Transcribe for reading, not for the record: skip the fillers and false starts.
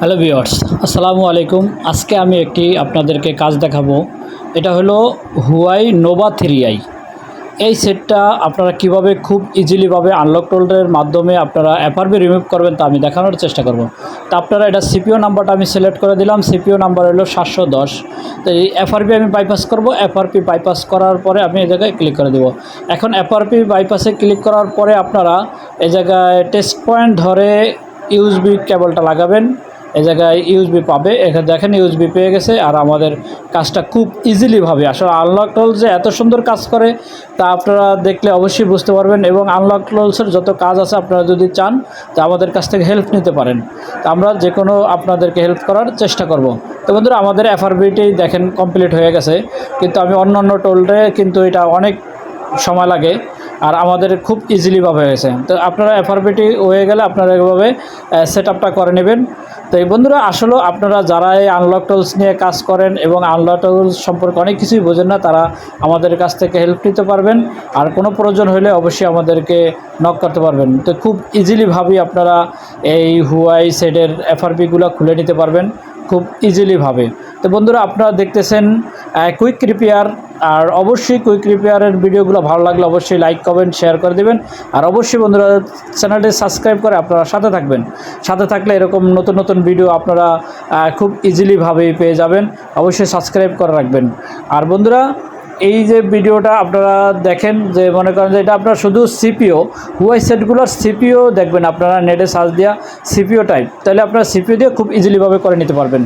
Hello viewers, আসসালামু আলাইকুম। আজকে আমি একটি আপনাদেরকে কাজ দেখাবো। এটা হলো হুয়াই নোভা 3i। এই সেটটা আপনারা কিভাবে খুব ইজিলিভাবে আনলক টোলের মাধ্যমে আপনারা এফআরবি রিমুভ করবেন তা আমি দেখানোর চেষ্টা করব। তো আপনারা এটা সিপিও নাম্বারটা আমি সিলেক্ট করে দিলাম। সিপিও নাম্বার হলো 710। তো এই এফআরবি আমি বাইপাস করব। এফআরপি বাইপাস করার পরে আমি এই জায়গায় ক্লিক করে দেব। এখন এফআরপি বাইপাসে ক্লিক করার পরে আপনারা এই জায়গায় টেস্ট পয়েন্ট ধরে ইউএসবি কেবলটা লাগাবেন। এই জায়গায় ইউএসবি পাবে, এখানে দেখেন ইউএসবি পেয়ে গেছে। আর আমাদের কাজটা খুব ইজিলিভাবে, আসলে আনলক টোল যে এত সুন্দর কাজ করে তা আপনারা দেখলে অবশ্যই বুঝতে পারবেন। এবং আনলক টোলসের যত কাজ আছে আপনারা যদি চান তা আমাদের কাছ থেকে হেল্প নিতে পারেন। তা আমরা যে কোনো আপনাদেরকে হেল্প করার চেষ্টা করব। তো বন্ধুরা, আমাদের এফআরবিটি দেখেন কমপ্লিট হয়ে গেছে, কিন্তু আমি অন্য টোলে কিন্তু এটা অনেক সময় লাগে, আর আমাদের খুব ইজিলিভাবে হয়েছে। তো আপনারা এফআরবিটি হয়ে গেলে আপনারা এভাবে সেট আপটা করে নেবেন। তো এই বন্ধুরা, আসলে আপনারা যারা এই আনলক টোলস নিয়ে কাজ করেন এবং আনলক টোলস সম্পর্কে অনেক কিছুই বোঝেন না, তারা আমাদের কাছ থেকে হেল্প নিতে পারবেন। আর কোনো প্রয়োজন হলে অবশ্যই আমাদেরকে নক করতে পারবেন। তো খুব ইজিলিভাবেই আপনারা এই হুয়াই সেটের এফআরবিগুলো খুলে নিতে পারবেন খুব ইজিলিভাবে। তো বন্ধুরা, আপনারা দেখতেছেন কুইক রিপেয়ার। আর অবশ্যই কুইক রিপেয়ারের ভিডিওগুলো ভালো লাগলে অবশ্যই লাইক কমেন্ট শেয়ার করে দেবেন। আর অবশ্যই বন্ধুরা, চ্যানেলটি সাবস্ক্রাইব করে আপনারা সাথে থাকবেন। সাথে থাকলে এরকম নতুন নতুন ভিডিও আপনারা খুব ইজিলিভাবেই পেয়ে যাবেন। অবশ্যই সাবস্ক্রাইব করে রাখবেন। আর বন্ধুরা, এই যে ভিডিওটা আপনারা দেখেন, যে মনে করেন যে এটা আপনারা শুধু সিপিও হুয়াই সেটগুলোর সিপিও দেখবেন, আপনারা নেটে সার্চ দেওয়া সিপিও টাইপ, তাহলে আপনারা সিপিও দিয়ে খুব ইজিলিভাবে করে নিতে পারবেন।